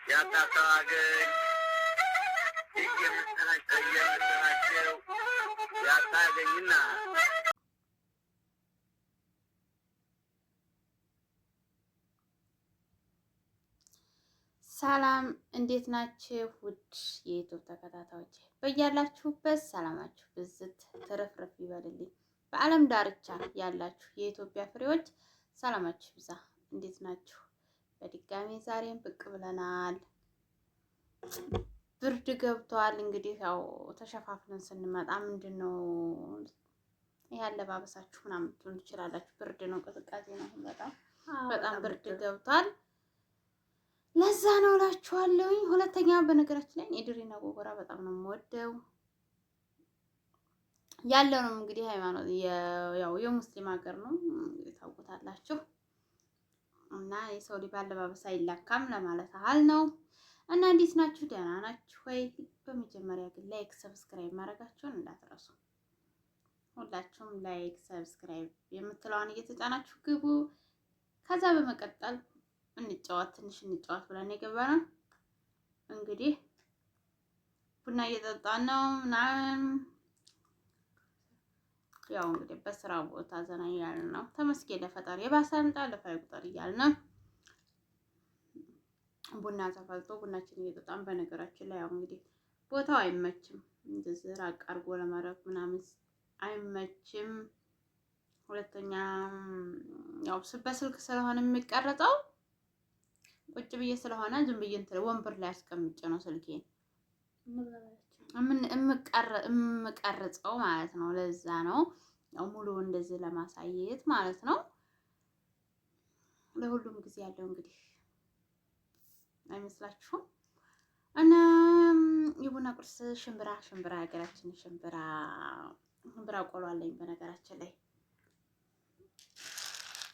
ያታታገኝ እየመሰላቸው ያታገኝና ሰላም እንዴት ናችሁ? ውድ የዩቲዩብ ተከታታዮች በያላችሁበት ሰላማችሁ ብዝት ትርፍርፍ ይበልልኝ። በዓለም ዳርቻ ያላችሁ የኢትዮጵያ ፍሬዎች ሰላማችሁ ይብዛ። እንዴት ናችሁ? በድጋሚ ዛሬም ብቅ ብለናል። ብርድ ገብቷል። እንግዲህ ያው ተሸፋፍነን ስንመጣ ምንድነው ይሄ አለባበሳችሁ ምናምን ትሆን ትችላላችሁ። ብርድ ነው፣ ቅዝቃዜ ነው። በጣም ብርድ ገብቷል። ለዛ ነው እላችኋለሁኝ። ሁለተኛ በነገራችን ላይ የድሬና ጎጎራ በጣም ነው የምወደው። ያለው ነው እንግዲህ ሃይማኖት ያው የሙስሊም ሀገር ነው ታውቁታላችሁ። እና የሰው ልጅ ባለባበስ አይላካም ለማለት ያህል ነው። እና እንዴት ናችሁ? ደህና ናችሁ ወይ? በመጀመሪያ ግን ላይክ ሰብስክራይብ ማድረጋችሁን እንዳትረሱ። ሁላችሁም ላይክ ሰብስክራይብ የምትለዋን እየተጫናችሁ ግቡ። ከዛ በመቀጠል እንጫወት ትንሽ እንጫወት ብለን የገባነው እንግዲህ ቡና እየጠጣን ነው ምናምን ያው እንግዲህ በስራ ቦታ ዘና እያልን ነው። ተመስገን ለፈጣሪ የባሰን ጣል ለፋይ ቁጥር እያልን ነው። ቡና ተፈልቶ ቡናችን እየጠጣን በነገራችን ላይ ያው እንግዲህ ቦታው አይመችም፣ እንደዚህ ራቅ አድርጎ ለማድረግ ምናምን አይመችም። ሁለተኛ ያው በስልክ ስለሆነ የሚቀረጸው ቁጭ ብዬ ስለሆነ ዝም ብዬ እንትን ወንበር ላይ አስቀምጬ ነው ስልኬን የምቀርጸው ማለት ነው። ለዛ ነው ያው ሙሉ እንደዚህ ለማሳየት ማለት ነው። ለሁሉም ጊዜ ያለው እንግዲህ አይመስላችሁም? እና የቡና ቁርስ ሽምብራ ሀገራችን ሽምብራ ቆሎ አለኝ በነገራችን ላይ።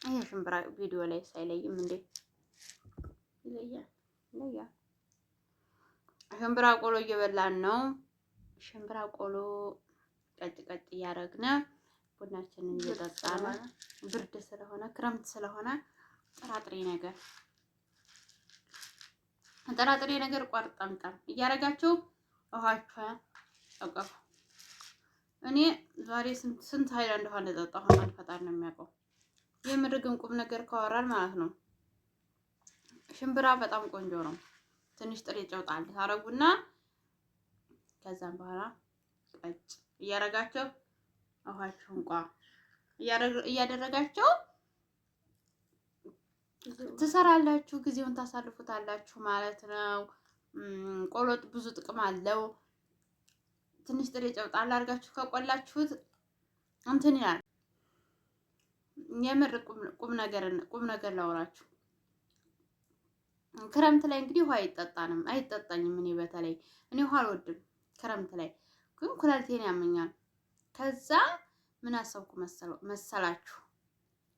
ይሄ ሽምብራ ቪዲዮ ላይ ሳይለይም እንዴ ይለያል። ሽምብራ ቆሎ እየበላን ነው። ሽምብራ ቆሎ ቀጭ እያደረግን ቡናችንን እየጠጣን ብርድ ስለሆነ ክረምት ስለሆነ ጥራጥሬ ነገር ቋርጠምጠም እያደረጋችሁ ውሃችሁ አቀፉ። እኔ ዛሬ ስንት ሀይላንድ እንደሆነ ጠጣሁ። ፈጣሪ ነው የሚያውቀው። የምርግም ቁም ነገር ካወራል ማለት ነው። ሽምብራ በጣም ቆንጆ ነው። ትንሽ ጥሬ ጨው ጣል ታረጉና ከዛም በኋላ ቀጭ እያደረጋችሁ ውሃችሁን እያደረጋችሁ ትሰራላችሁ። ጊዜውን ታሳልፉታላችሁ ማለት ነው። ቆሎጥ ብዙ ጥቅም አለው። ትንሽ ጥሬ ጨው ጣል አድርጋችሁ ከቆላችሁት እንትን ይላል። የምር ቁም ነገር ላውራችሁ። ክረምት ላይ እንግዲህ ውሃ አይጠጣኝም። እኔ ውሃ አልወድም። ክረምት ላይ ግን ኩላሊቴን ያመኛል። ከዛ ምን አሰብኩ መሰላችሁ?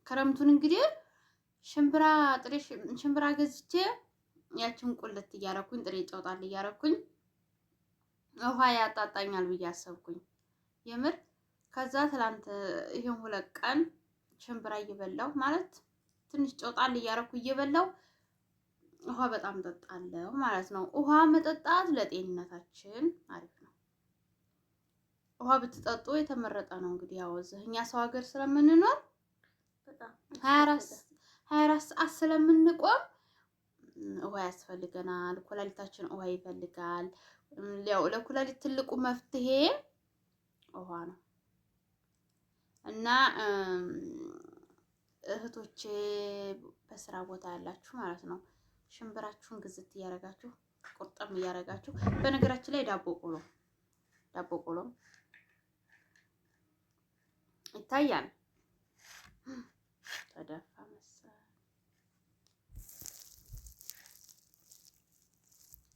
ክረምቱን እንግዲህ ሽምብራ ገዝቼ ያችን ቁልት እያረኩኝ ጥሬ ጨው ጣል እያረኩኝ ውሃ ያጣጣኛል ብዬ አሰብኩኝ የምር። ከዛ ትላንት ይሄን 2 ቀን ሽምብራ እየበላሁ ማለት ትንሽ ጨው ጣል እያረኩ እየበላሁ ውሃ በጣም ጠጣለሁ ማለት ነው። ውሃ መጠጣት ለጤንነታችን አሪፍ ነው። ውሃ ብትጠጡ የተመረጠ ነው። እንግዲህ ያው እኛ ሰው ሀገር ስለምንኖር በጣም 24 ሰዓት ስለምንቆም ውሃ ያስፈልገናል። ኩላሊታችን ውሃ ይፈልጋል። ያው ለኩላሊት ትልቁ መፍትሄ ውሃ ነው እና እህቶቼ በስራ ቦታ ያላችሁ ማለት ነው ሽምብራችሁን ግዝት እያደረጋችሁ ቁርጥም እያደረጋችሁ። በነገራችን ላይ ዳቦ ቆሎ ይታያል። ተደፋ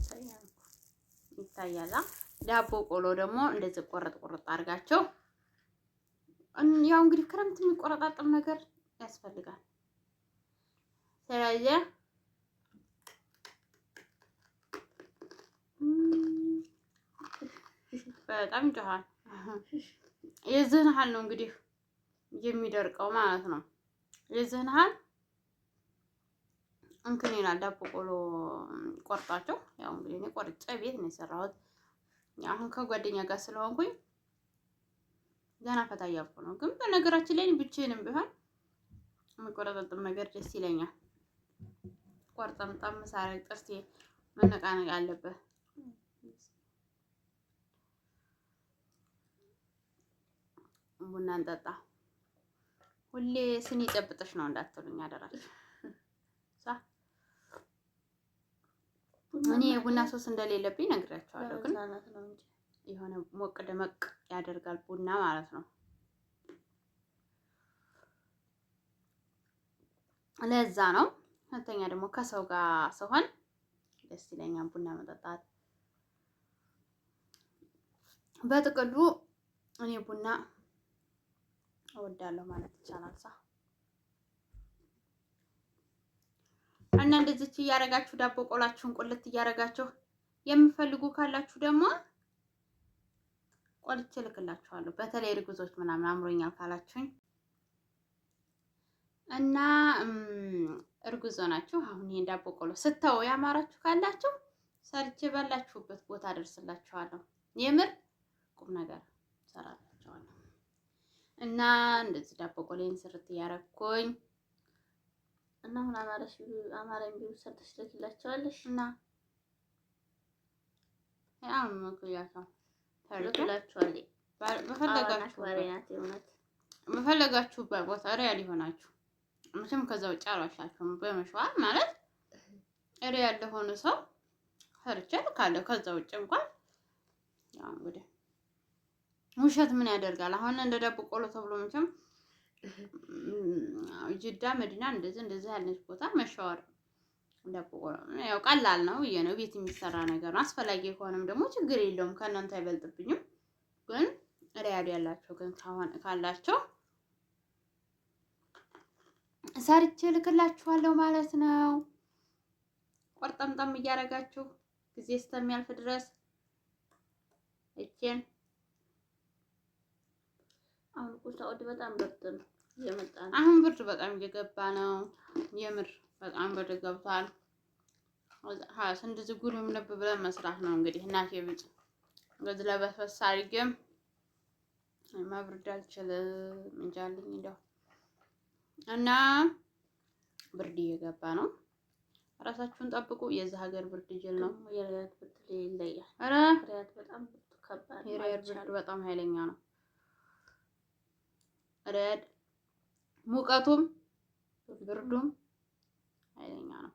መሰለኝ ይታያል። ዳቦ ቆሎ ደግሞ እንደዚህ ቆረጥ አድርጋችሁ ያው እንግዲህ ክረምት የሚቆረጣጥም ነገር ያስፈልጋል። ስለዚህ በጣም ጮሃል። የዚህን ያህል ነው እንግዲህ የሚደርቀው ማለት ነው። የዚህን ያህል እንትን ይላል ዳቦ ቆሎ ቆርጣቸው። ያው እንግዲህ እኔ ቆርጬ ቤት ነው የሰራሁት። አሁን ከጓደኛ ጋር ስለሆንኩኝ ገና ፈታ እያልኩ ነው። ግን በነገራችን ላይ ብቻዬንም ቢሆን መቆረጠጥም ነገር ደስ ይለኛል። ቆርጠምጠም ሳረግ ጥርሴ መነቃነቅ አለበት። ቡና እንጠጣ። ሁሌ ስኒ ጨብጠሽ ነው እንዳትሉኝ አደራችሁ። እኔ የቡና ሶስ እንደሌለብኝ ነግራቸዋለሁ። ግን የሆነ ሞቅ ደመቅ ያደርጋል ቡና ማለት ነው። ለዛ ነው። ሁለተኛ ደግሞ ከሰው ጋር ስሆን ደስ ይለኛል ቡና መጠጣት። በጥቅሉ እኔ ቡና እወዳለሁ ማለት ይቻላል። እና እንደዚች እያረጋችሁ ዳቦ ቆላችሁን ቁልት እያረጋችሁ የምፈልጉ ካላችሁ ደግሞ ቆልቼ ልክላችኋለሁ። በተለይ እርጉዞች ምናምን አምሮኛል ካላችሁኝ እና እርጉዞ ናችሁ አሁን ይሄን ዳቦ ቆሎ ስተው ያማራችሁ ካላችሁ ሰርቼ ባላችሁበት ቦታ አደርስላችኋለሁ። የምር ቁም ነገር ሰራላችኋለሁ። እና እንደዚህ ዳቦ ቆሎን ስርት እያረኩኝ እና አሁን አማረኝ ቢሉ ሰርተሽ ልክላችኋለሽ። እና ያው ምክንያቱም ልክላችኋለሁ በፈለጋችሁበት ቦታ ሪያል ይሆናችሁ። መቼም ከዛ ውጭ አልዋሻችሁም። በመሸዋል ማለት ሪያል ለሆነ ሰው ሰርቼ ልካለሁ። ከዛ ውጭ እንኳን ያው እንግዲህ ውሸት ምን ያደርጋል? አሁን እንደ ዳቦ ቆሎ ተብሎ መቼም ጅዳ መዲና እንደዚህ ያለች ቦታ መሻወር ዳቦ ቆሎ ያው ቀላል ነው ብዬ ነው። ቤት የሚሰራ ነገር ነው። አስፈላጊ ከሆነም ደግሞ ችግር የለውም። ከእናንተ አይበልጥብኝም። ግን ሪያድ ያላቸው ግን ካላቸው ሰርቼ ልክላችኋለሁ ማለት ነው። ቆርጠምጠም እያደረጋችሁ ጊዜ እስከሚያልፍ ድረስ እቺን አሁን ቁሳውድ በጣም ብርድ ነው እየመጣ ነው። አሁን ብርድ በጣም እየገባ ነው። የምር በጣም ብርድ ገብቷል። እንደዚህ ጉርም ልብ ብለን መስራት ነው እንግዲህ። እናቴ ብጭ እንደዚህ ለበስበስ አድርጌም ማብረድ አልችልም እንጃልኝ እንደው እና ብርድ እየገባ ነው። ራሳችሁን ጠብቁ። የዚህ ሀገር ብርድ ጅል ነው። የሪያድ ብርድ ይለያል። ኧረ ሪያድ በጣም ከባድ ነው። የሪያድ ብርድ በጣም ኃይለኛ ነው። ሪያድ ሙቀቱም ብርዱም ኃይለኛ ነው።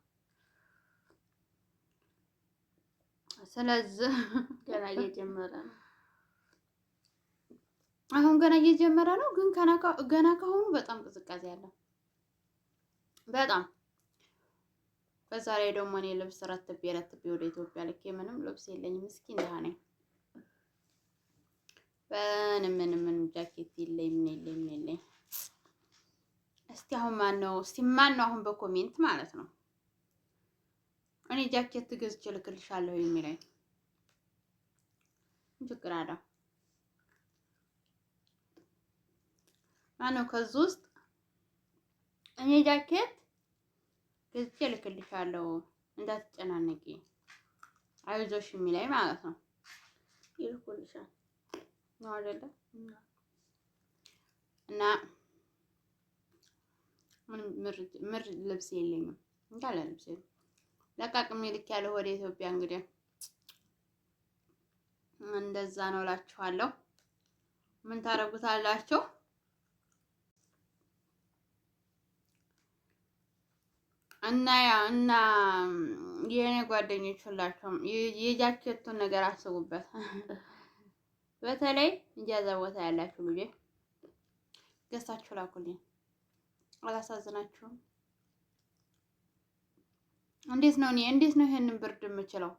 ስለዚህ ገና እየጀመረ ነው። አሁን ገና እየጀመረ ነው። ግን ገና ከሆኑ በጣም ቅዝቃዜ አለ። በጣም በዛ ላይ ደግሞ እኔ ልብስ ረትቤ ወደ ኢትዮጵያ ልኬ ምንም ልብስ የለኝም። ምስኪን ደሃ ነኝ። ምንም ጃኬት የለኝ ምን የለኝ። እስቲ ማን ነው አሁን በኮሜንት ማለት ነው እኔ ጃኬት ገዝቼ ልክልሻለሁ የሚለኝ? ችግር አለ ማነው? ከዚህ ውስጥ እኔ ጃኬት ገዝቼ ልክልሻለሁ እንዳትጨናነቂ አይዞሽ የሚለኝ ማለት ነው። ይልኩልሻል ነው አይደለ? እና ምር ልብስ የለኝም እንዳለ ልብስ ለቃቅሜ ልክ ያለው ወደ ኢትዮጵያ እንግዲህ እንደዛ ነው እላችኋለሁ። ምን ታረጉታላችሁ? እና የኔ ጓደኞች ሁላችሁም የጃኬቱን ነገር አስቡበት። በተለይ እንጃዛ ቦታ ያላችሁ ልጅ ገዝታችሁ ላኩልኝ። አላሳዝናችሁም? እንዴት ነው ይሄንን ብርድ የምችለው?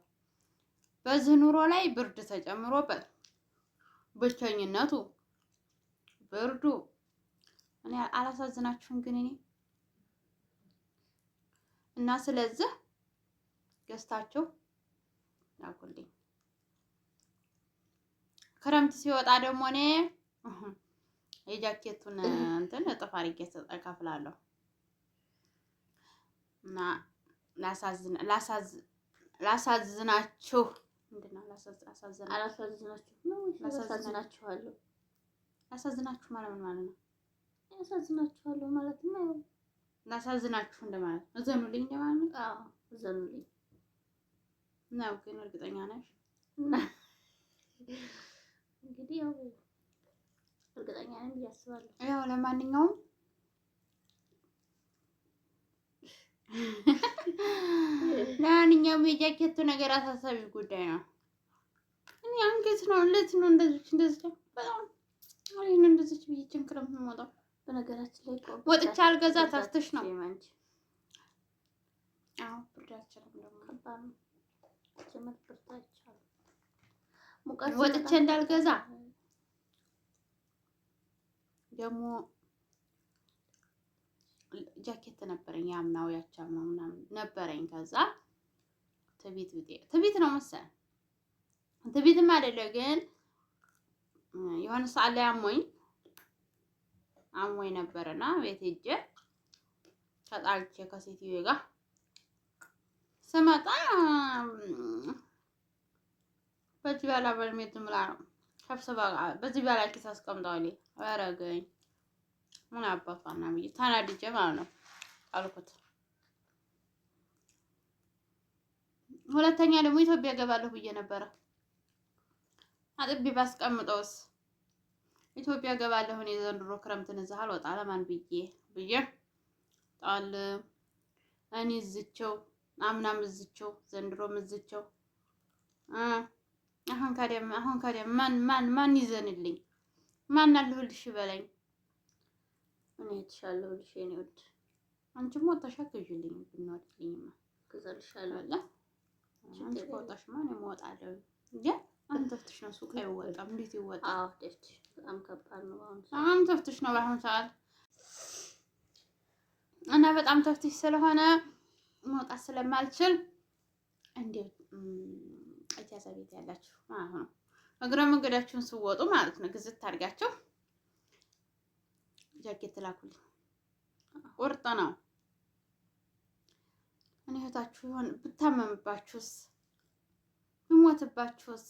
በዚህ ኑሮ ላይ ብርድ ተጨምሮበት ብቸኝነቱ ብርዱ እኔ አላሳዝናችሁም? ግን እኔ እና ስለዚህ ገዝታችሁ ላኩልኝ። ክረምት ሲወጣ ደግሞ እኔ የጃኬቱን እንትን እጥፍ አድርጌ እከፍላለሁ። እና ላሳዝናችሁ ምንድን ነው አላሳዝናችሁ ነው ላሳዝናችኋለሁ። ላሳዝናችሁ ማለት ምን ማለት ነው? ያሳዝናችኋለሁ ማለት ነው። ላሳዝናችሁ እንደማለት ነው። እዘኑልኝ እንደማለት ነው። አዎ እዘኑልኝ ነው። ግን እርግጠኛ ነሽ? እንግዲህ ያው እርግጠኛ ነኝ ብዬ አስባለሁ። ያው ለማንኛውም የጃኬቱ ነገር አሳሳቢ ጉዳይ ነው። እኔ አንገት ነው እንደዚህ በጣም አይን እንደዚህ ብዬ ጭንክረም የምወጣው በነገራችን ላይ ወጥቼ አልገዛ ተፍትሽ ነው። አዎ ብርዳችንም ደግሞ ከባድ ነው። ጀመር ብርዳችኋል ወጥቼ እንዳልገዛ ደግሞ ጃኬት ነበረኝ ያምናው ያቻምናው ምናምን ነበረኝ። ከዛ ትቢት ነው መሰለኝ ትቢትም አይደለ ግን የሆነ ሰዓት ላይ አሞኝ ነበርና ቤት ሄጄ ተጣልቼ ከሴትዮ ጋር ስመጣ በዚህ ባላ በልሜት ምላ ነው ከብሰባ በዚህ ባላ ኪስ አስቀምጠዋል አረገኝ። ምን አባቷና ብዬ ተናድጄ ማለት ነው አልኩት። ሁለተኛ ደግሞ ኢትዮጵያ ገባለሁ ብዬ ነበረ። አጥቤ ባስቀምጠውስ ኢትዮጵያ ገባለሁ እኔ ዘንድሮ ክረምትን እዛ አልወጣ ለማን ብዬ ጣል እኔ እዝቸው አምናም እዝቸው ዘንድሮም እዝቸው አሁን ካዲያ ማን ይዘንልኝ? ማን አለሁልሽ በለኝ። እኔ እትሻለሁ ልሽ የኔ ወድ አንቺም ወጣሽ አትይልኝ ብንወድልኝማ ከዘልሻለሁ አለ አንቺ ወጣሽማ እኔ እወጣለሁ እንዴ አንተ ተፍትሽ ነው ሱቅ አይወጣም። እንዴት ይወጣል? አዎ ተፍትሽ በጣም ከባድ ነው። አሁን ተፍትሽ ነው በአሁን ሰዓት እና በጣም ተፍትሽ ስለሆነ መውጣት ስለማልችል እንዴ እጃዛ ቤት ያላችሁ ማለት ነው እግረ መንገዳችሁን ስወጡ ማለት ነው ግዝት አድርጋችሁ ጃኬት ላኩልኝ። ቁርጥ ነው። እኔ እህታችሁ ይሆን ብታመምባችሁስ ብሞትባችሁስ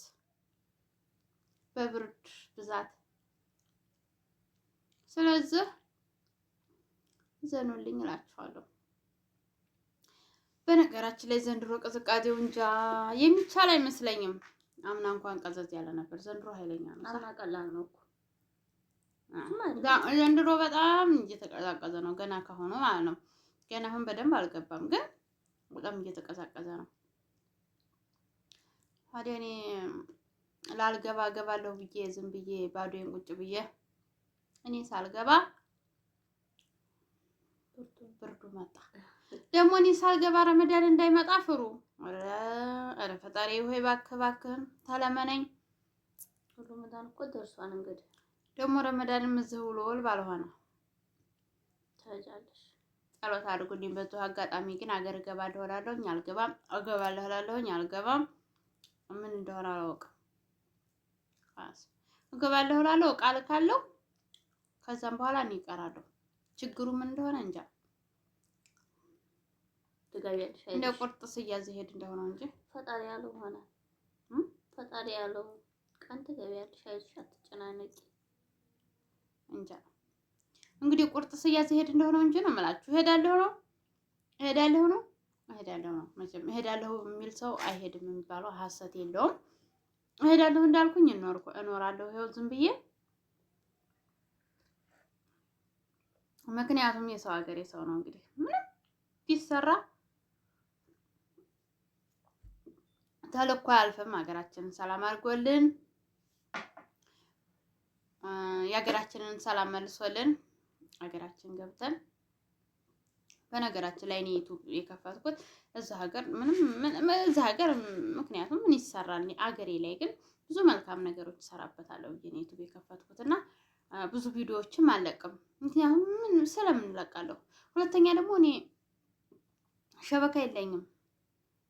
በብርድ ብዛት። ስለዚህ ዘኑልኝ እላችኋለሁ። በነገራችን ላይ ዘንድሮ ቅዝቃዜው እንጃ የሚቻል አይመስለኝም። አምና እንኳን ቀዘዝ ያለ ነበር። ዘንድሮ ኃይለኛ ነው። አምና ቀላል ነው እኮ ዘንድሮ በጣም እየተቀዛቀዘ ነው። ገና ከሆነ ማለት ነው። ገና አሁን በደንብ አልገባም፣ ግን በጣም እየተቀዛቀዘ ነው። ታዲያ እኔ ላልገባ ገባለሁ ብዬ ዝም ብዬ ባዶዬን ቁጭ ብዬ እኔ ሳልገባ ብርዱ መጣ። ደግሞ እኔ ሳልገባ ረመዳን እንዳይመጣ ፍሩ። ኧረ ፈጣሪ ሆይ እባክህን ተለመነኝ። ረመዳን እኮ ደርሷል። እንግዲህ ደግሞ ረመዳንም እዚህ ውሎል ባልሆነ ታጃለሽ። ጸሎት አድርጉልኝ። በዚሁ አጋጣሚ ግን አገር እገባለሁ እላለሁኝ አልገባም፣ እገባለሁ እላለሁኝ አልገባም። ምን እንደሆነ አላውቅም። እገባለሁ እላለሁ ቃል ካለው ከዛም በኋላ እኔ እቀራለሁ። ችግሩ ምን እንደሆነ እንጃ። ትገቢያለሽ እንደ ቁርጥ ስያዝ ሄድ እንደሆነ እንጂ ፈጣሪ ያለው ሆነ። ፈጣሪ ያለው ቀን ትገቢያለሽ። አይዞሽ አትጨናነቂ። እንጃ እንግዲህ ቁርጥ ስያዝ ሄድ እንደሆነ እንጂ ነው የምላችሁ። እሄዳለሁ ነው መቼም እሄዳለሁ የሚል ሰው አይሄድም የሚባለው ሀሰት የለውም። እሄዳለሁ እንዳልኩኝ እኖራለሁ። ይኸው ዝም ብዬ ምክንያቱም የሰው ሀገር የሰው ነው። እንግዲህ ምንም ቢሰራ ተልኮ አያልፍም። ሀገራችንን ሰላም አድርጎልን የሀገራችንን ሰላም መልሶልን ሀገራችን ገብተን በነገራችን ላይ እኔ ዩቲዩብ የከፈትኩት እዛ ሀገር ምክንያቱም ምን ይሰራል አገሬ ላይ ግን ብዙ መልካም ነገሮች እሰራበታለሁ ብዬ ነው ዩቲዩብ የከፈትኩት እና ብዙ ቪዲዮዎችም አልለቅም። ምክንያቱም ምን ስለምንለቃለሁ። ሁለተኛ ደግሞ እኔ ሸበካ የለኝም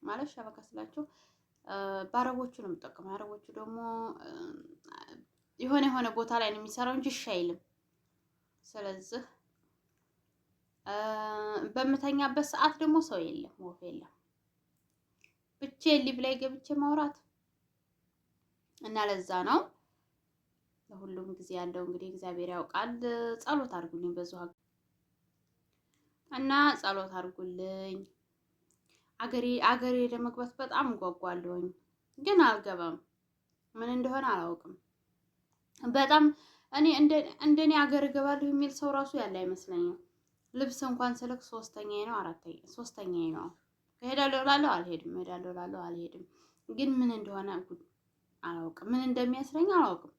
ማለት ሸበካ ስላቸው በአረቦቹ ነው የምጠቀመው። አረቦቹ ደግሞ የሆነ ቦታ ላይ ነው የሚሰራው እንጂ እሺ አይልም። ስለዚህ በምተኛበት ሰዓት ደግሞ ሰው የለም፣ ወፍ የለም። ብቻዬን ሊቭ ላይ ገብቼ ማውራት እና ለዛ ነው። ለሁሉም ጊዜ ያለው እንግዲህ እግዚአብሔር ያውቃል። ጸሎት አድርጉልኝ በዚሁ እና ጸሎት አድርጉልኝ። አገሬ ለመግባት በጣም ጓጓለሁኝ፣ ግን አልገባም። ምን እንደሆነ አላውቅም። በጣም እኔ እንደኔ አገር እገባለሁ የሚል ሰው ራሱ ያለ አይመስለኝም። ልብስ እንኳን ስልክ ሶስተኛዬ ነው። እሄዳለሁ እላለሁ አልሄድም፣ እሄዳለሁ እላለሁ አልሄድም። ግን ምን እንደሆነ አላውቅም። ምን እንደሚያስረኝ አላውቅም።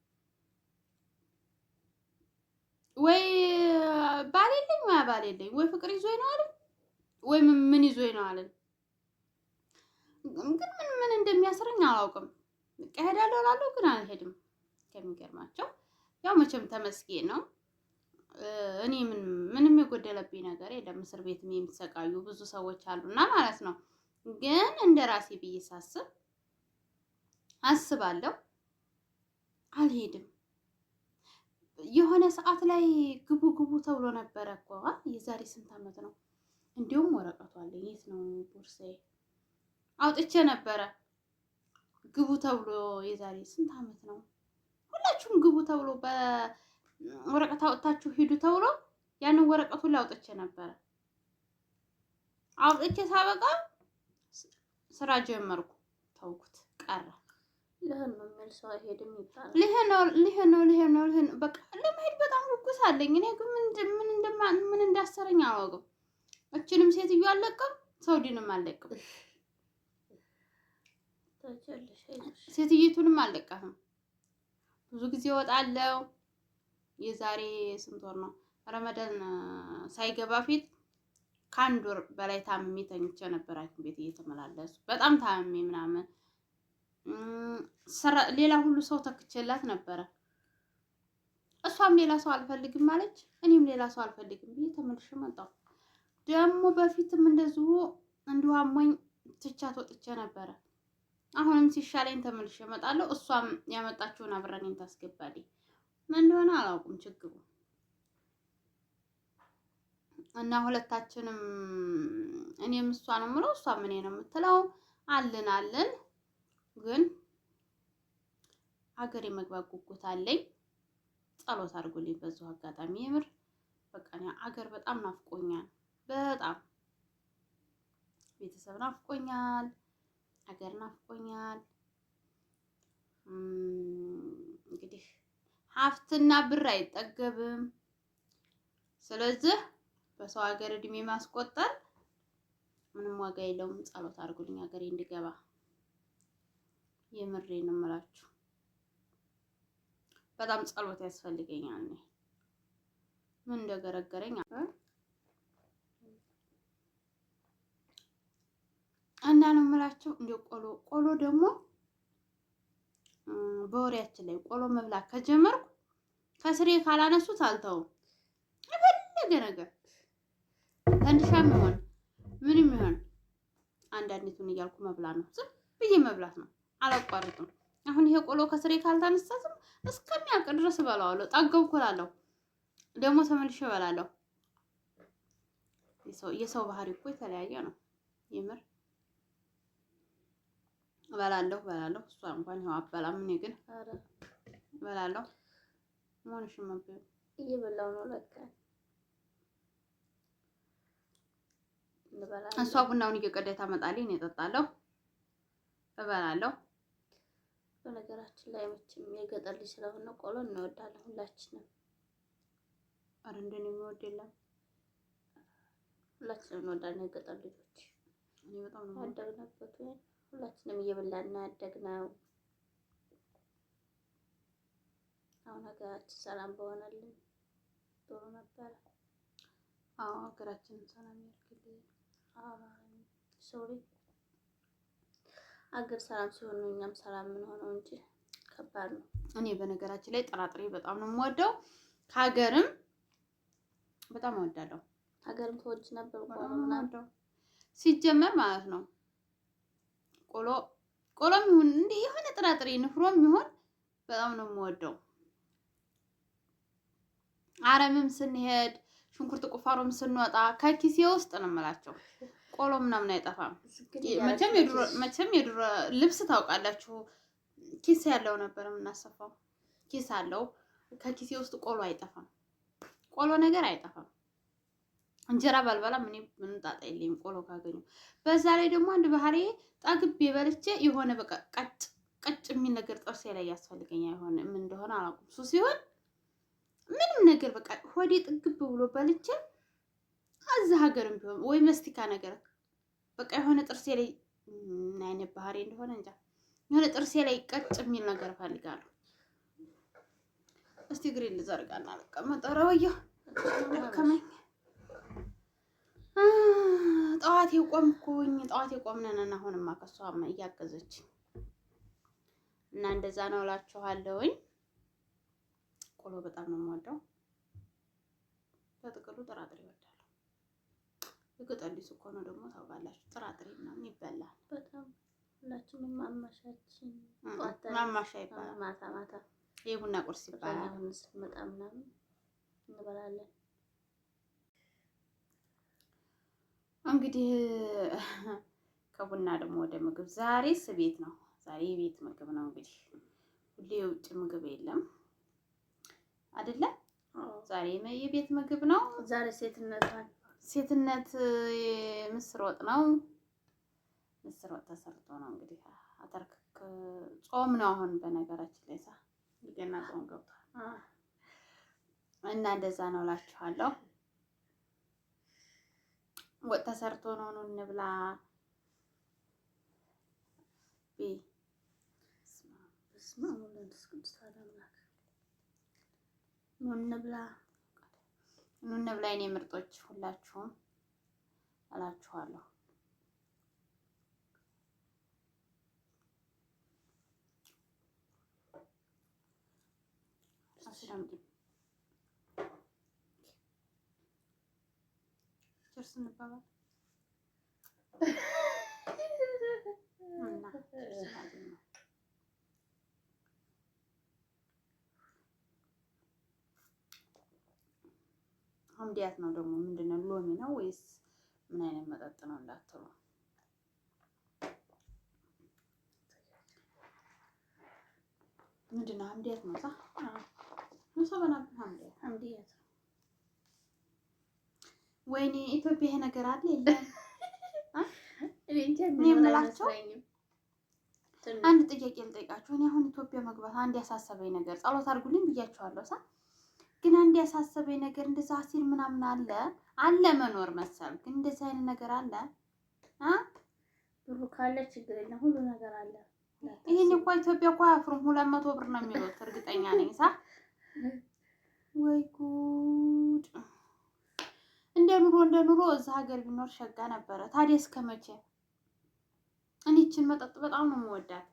ወይ ባል የለኝ ወይ ባል የለኝ፣ ወይ ፍቅር ይዞኝ ነው አለ፣ ወይ ምን ይዞኝ ነው አለ። ግን ምን እንደሚያስረኝ አላውቅም። እሄዳለሁ እላለሁ ግን አልሄድም። ከሚገርማቸው ያው መቼም ተመስገን ነው። እኔ ምንም የጎደለብኝ ነገር የለም። እስር ቤት የሚሰቃዩ ብዙ ሰዎች አሉና ማለት ነው። ግን እንደ ራሴ ብዬ አስባለሁ አልሄድም። የሆነ ሰዓት ላይ ግቡ ተብሎ ነበረ እኮ የዛሬ ስንት ዓመት ነው? እንዲሁም ወረቀቱ አለኝ። የት ነው ቦርሳዬ? አውጥቼ ነበረ ግቡ ተብሎ የዛሬ ስንት ዓመት ነው? ሁላችሁም ግቡ ተብሎ በወረቀት አውጥታችሁ ሂዱ ተብሎ ያንን ወረቀቱን ላይ አውጥቼ ነበረ። አውጥቼ ሳበቃ ስራ ጀመርኩ፣ ተውኩት፣ ቀረ። ለህን ነው የሚል ሰው አይሄድም ይባላል። ልሄድ ነው በቃ ለመሄድ በጣም ጉጉት አለኝ። እኔ ግን ምን እንዳሰረኝ አላውቅም። እችንም ሴትዮ አለቅም፣ ሰውዲንም አለቅም፣ ሴትዮቱንም አለቃትም። ብዙ ጊዜ እወጣለሁ። የዛሬ ስንት ወር ነው? ረመዳን ሳይገባ ፊት ከአንድ ወር በላይ ታምሜ ተኝቼ ነበር ሐኪም ቤት እየተመላለሱ በጣም ታምሜ ምናምን ሌላ ሁሉ ሰው ተክቼላት ነበረ። እሷም ሌላ ሰው አልፈልግም ማለች፣ እኔም ሌላ ሰው አልፈልግም ብዬ ተመልሼ መጣሁ። ደግሞ በፊትም እንዲሁ አሞኝ ትቻት ወጥቼ ነበረ። አሁንም ሲሻለኝ ተመልሼ እመጣለሁ። እሷም ያመጣችውን አብረን ታስገባልኝ። ምን እንደሆነ አላውቅም ችግሩ እና ሁለታችንም እኔም እሷን የምለው እሷም እኔ ነው የምትለው። አለን ግን ሀገር የመግባት ጉጉት አለኝ። ጸሎት አድርጉልኝ በዚሁ አጋጣሚ። የምር በቃ ሀገር በጣም ናፍቆኛል። በጣም ቤተሰብ ናፍቆኛል፣ ሀገር ናፍቆኛል። እንግዲህ ሀብትና ብር አይጠገብም። ስለዚህ በሰው ሀገር እድሜ ማስቆጠር ምንም ዋጋ የለውም። ጸሎት አድርጉልኝ ሀገሬ እንድገባ። የምሬን ነው የምላችሁ። በጣም ጸሎት ያስፈልገኛል። ምን እንደገረገረኝ እና ነው የምላችሁ። እንደ ቆሎ ደግሞ በወሬያችን ላይ ቆሎ መብላት ከጀመርኩ ከስሬ ካላነሱት አልተውም። የፈለገ ነገር ተንሻም ይሆን ምንም ይሆን አንዳንዲቱን እያልኩ መብላት ነው። ዝም ብዬ መብላት ነው፣ አላቋርጥም። አሁን ይሄ ቆሎ ከስሬ ካልታነሳ ዝም እስከሚያልቅ ድረስ እበላዋለሁ። ጠገብኩ እላለሁ፣ ደግሞ ተመልሼ እበላለሁ። የሰው ባህሪ እኮ የተለያየ ነው። የምር እበላለሁ። እሷ እንኳን ይኸው አትበላም። እኔ ግን እበላለሁ። መሆንሽን መብላት እየበላሁ ነው ለካ። እሷ ቡናውን እየቀዳች ታመጣልኝ፣ እኔ እጠጣለሁ፣ እበላለሁ። በነገራችን ላይ መቼም የገጠር ልጅ ስለሆነ ቆሎ እንወዳለን ሁላችንም። ኧረ እንደኔ የሚወድ የለም። ሁላችንም እንወዳለን የገጠር ልጆች። እኔ በጣም ነው ያደግንበት ሁላችንም እየበላን ያደግነው። አሁን ሀገራችን ሰላም በሆነልን ጥሩ ነበረ። አዎ ሀገራችንን ሰላም ያድርግልን። ሶሪ አገር ሰላም ሲሆን ነው እኛም ሰላም የምንሆነው እንጂ ከባድ ነው። እኔ በነገራችን ላይ ጥራጥሬ በጣም ነው የምወደው። ከሀገርም በጣም እወዳለሁ። ሀገርም ተወጅ ነበር ቆሎ ሲጀመር ማለት ነው። ቆሎም ይሁን እንዴ የሆነ ጥራጥሬ ንፍሮም ይሁን በጣም ነው የምወደው። አረምም ስንሄድ ሽንኩርት ቁፋሮም ስንወጣ ከኪሴ ውስጥ ነው የምላቸው ቆሎ ምናምን አይጠፋም። ዝግት መቼም የድሮ ልብስ ታውቃላችሁ፣ ኪስ ያለው ነበር የምናሰፋው። ኪስ አለው። ከኪሴ ውስጥ ቆሎ አይጠፋም። ቆሎ ነገር አይጠፋም። እንጀራ ባልበላ ምን ጣጣ የለኝም ቆሎ ካገኙ። በዛ ላይ ደግሞ አንድ ባህሪ ጠግቤ በልቼ የሆነ በቃ ቀጭ የሚል ነገር ጥርሴ ላይ ያስፈልገኛል። የሆነ ምን እንደሆነ አላውቅም። እሱ ሲሆን ምንም ነገር በቃ ሆዴ ጥግብ ብሎ በልቼ እዛ ሀገርም ቢሆን ወይ መስቲካ ነገር በቃ የሆነ ጥርሴ ላይ ምን አይነት ባህሪ እንደሆነ እንጃ፣ የሆነ ጥርሴ ላይ ቀጭ የሚል ነገር ፈልጋለሁ። እስቲ ግሪን ልዘርጋና ልቀመጥ። ኧረ ወየው ደከመኝ። ጠዋት የቆምነን አሁንማ ከሷም እያገዘች እና እንደዛ ነው እላችኋለሁኝ። ቆሎ በጣም ነው የምወደው። በጥቅሉ ጥራጥሬ እወዳለሁ። የገጠር ልጅ እኮ ነው ደግሞ ታውቃላችሁ፣ ጥራጥሬ ምናምን ይበላል በጣም ሁላችንም ማማሻችን ማማሻ ይባላል። ማታ የቡና ቁርስ ይባላል። አሁን ስትመጣ ምናምን እንበላለን። እንግዲህ ከቡና ደግሞ ወደ ምግብ። ዛሬስ ቤት ነው። ዛሬ የቤት ምግብ ነው። እንግዲህ ሁሌ የውጭ ምግብ የለም አይደለ? ዛሬ የቤት ምግብ ነው። ዛሬ ሴትነት ምስር ወጥ ነው። ምስር ወጥ ተሰርቶ ነው እንግዲህ አተርክክ። ጾም ነው አሁን በነገራችን ላይ ገና ጾም ገብቷል እና እንደዛ ነው እላችኋለሁ። ወጥ ተሰርቶ ነው እንብላ። ኑ እንብላ የኔ ምርጦች ሁላችሁም እላችኋለሁ። ቸርስ እንባባል አምዲያት ነው ደግሞ ምንድነው? ሎሚ ነው ወይስ ምን አይነት መጠጥ ነው እንዳትሉ። ምንድነው? አምዲያት ነው። አምዲያት ወይኔ ኢትዮጵያ ይሄ ነገር አለ የለም? እኔ የምላቸው አንድ ጥያቄ ልጠይቃችሁ። እኔ አሁን ኢትዮጵያ መግባት አንድ ያሳሰበኝ ነገር፣ ጸሎት አድርጉልኝ ብያችኋለሁ። ግን አንድ ያሳሰበኝ ነገር እንደዛ አሲር ምናምን አለ መኖር መሰል፣ ግን እንደዛ አይነት ነገር አለ። ብሩ ካለ ችግር የለም፣ ሁሉ ነገር አለ። ይሄን እኮ ኢትዮጵያ እኮ አያፍሩም። 200 ብር ነው የሚሉት፣ እርግጠኛ ነኝ። ወይ ጉድ! እንደ ኑሮ እዛ ሀገር ቢኖር ሸጋ ነበረ። ታዲያ እስከ መቼ? እኔ ይህችን መጠጥ በጣም ነው የምወዳት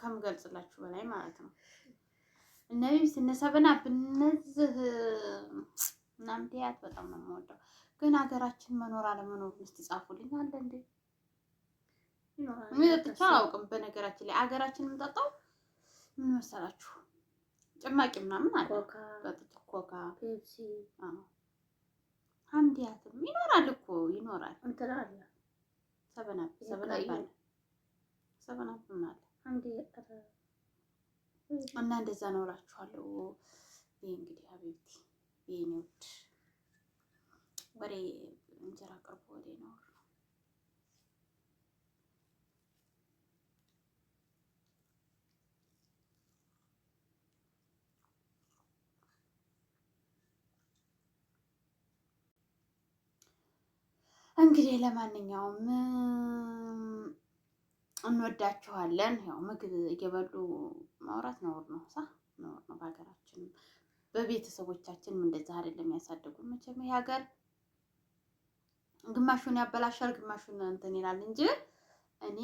ከምገልጽላችሁ በላይ ማለት ነው። እነዚህ ስነሰበና ብነዝህ ምናምን ትያት በጣም ነው የምወደው። ግን ሀገራችን መኖር አለመኖር እስቲ ጻፉልኝ። አለ እንዴ? ምንጠጥቻ አላውቅም። በነገራችን ላይ ሀገራችን የምንጠጣው ምን መሰላችሁ? ጭማቂ ምናምን አለ። ኮካ፣ ፔፕሲ፣ አምዲያትም ይኖራል እኮ ይኖራል። እንትን አለ ሰበናፕ አለ እና እንደዛ ነው እላችኋለሁ። ይሄ እንግዲህ ሀቢብቲ የኔ ውድ ወሬ እንጀራ ቅርቦ ወሬ ነው። እንግዲህ ለማንኛውም እንወዳችኋለን። ያው ምግብ እየበሉ ማውራት ነውር ነው ነውር ነው። በሀገራችን በቤተሰቦቻችንም እንደዛ አይደለም ያሳደጉን። መቼም ይሄ ሀገር ግማሹን ያበላሻል፣ ግማሹን እንትን ይላል እንጂ እኔ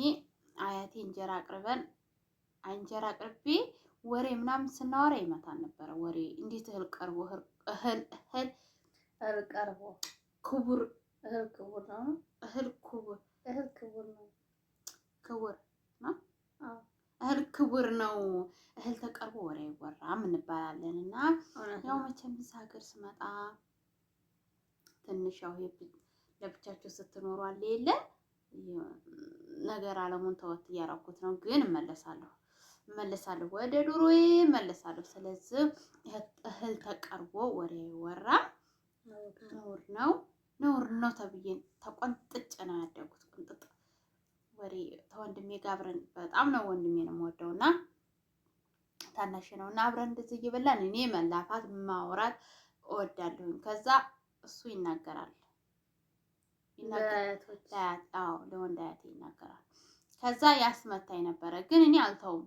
አያቴ እንጀራ አቅርቤ ወሬ ምናምን ስናወራ ይመታል ነበረ። ወሬ እንዴት እህል ቀርቦ እህል ክቡር ነው። እህል ክቡር ነው። እህል ተቀርቦ ወሬ አይወራም እንባላለን። እና ያው መቼም እዛ ሀገር ስመጣ ትንሽ ያው ለብቻችሁ ስትኖሩ አለ የለ ነገር አለሙን ተወት እያደረኩት ነው። ግን እመለሳለሁ ወደ ዱሮዬ እመለሳለሁ። ስለዚህ እህል ተቀርቦ ወሬ ወራ ነውር ነው ተብዬ ተቆንጥጭ ነው ያደጉት። ቁንጥጥ ወሬ ተወንድሜ ጋር አብረን በጣም ነው ወንድሜን የምወደውና ታናሽ ነውና አብረን እንደዚህ እየበላን እኔ መላፋት ማውራት እወዳለሁኝ። ከዛ እሱ ይናገራል ለወንድ አያቴ ይናገራል። ከዛ ያስመታኝ ነበረ ግን እኔ አልተውም።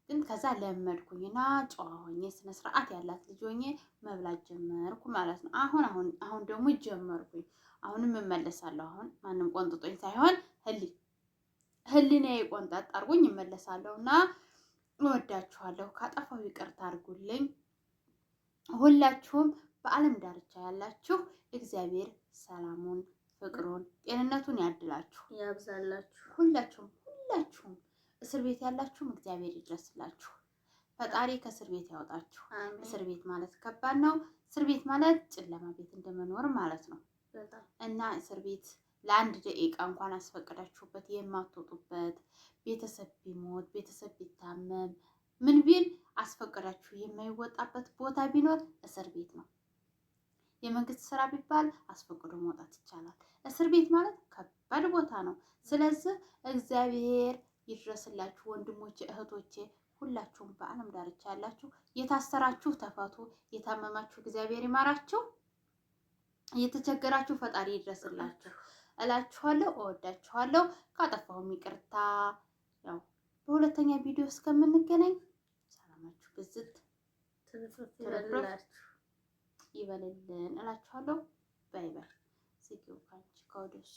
ግን ከዛ ለመድኩኝና ጨዋ ሆኜ ስነ ስርዓት ያላት ልጅ ሆኜ መብላት ጀመርኩ ማለት ነው። አሁን ደግሞ ጀመርኩኝ። አሁንም እመለሳለሁ። አሁን ማንም ቆንጥጦኝ ሳይሆን ህሊናዬ ቆንጠጥ አድርጎኝ እመለሳለሁና እወዳችኋለሁ። ካጠፋሁ ይቅርታ አድርጉልኝ። ሁላችሁም በዓለም ዳርቻ ያላችሁ እግዚአብሔር ሰላሙን፣ ፍቅሩን፣ ጤንነቱን ያድላችሁ ያብዛላችሁ። ሁላችሁም እስር ቤት ያላችሁም እግዚአብሔር ይድረስላችሁ። ፈጣሪ ከእስር ቤት ያወጣችሁ። እስር ቤት ማለት ከባድ ነው። እስር ቤት ማለት ጨለማ ቤት እንደመኖር ማለት ነው እና እስር ቤት ለአንድ ደቂቃ እንኳን አስፈቅዳችሁበት የማትወጡበት ቤተሰብ ቢሞት ቤተሰብ ቢታመም ምን ቢል አስፈቅዳችሁ የማይወጣበት ቦታ ቢኖር እስር ቤት ነው። የመንግስት ስራ ቢባል አስፈቅዶ መውጣት ይቻላል። እስር ቤት ማለት ከባድ ቦታ ነው። ስለዚህ እግዚአብሔር ይድረስላችሁ ወንድሞቼ፣ እህቶቼ ሁላችሁም በዓለም ዳርቻ ያላችሁ የታሰራችሁ ተፈቱ፣ የታመማችሁ እግዚአብሔር ይማራችሁ፣ የተቸገራችሁ ፈጣሪ ይድረስላችሁ እላችኋለሁ። እወዳችኋለሁ። ካጠፋሁም ይቅርታ። ያው በሁለተኛ ቪዲዮ እስከምንገናኝ ሰላማችሁ ብዝት ይበልልን እላችኋለሁ። ባይ ባይ። ሲገው ካንቺ ከወደሱ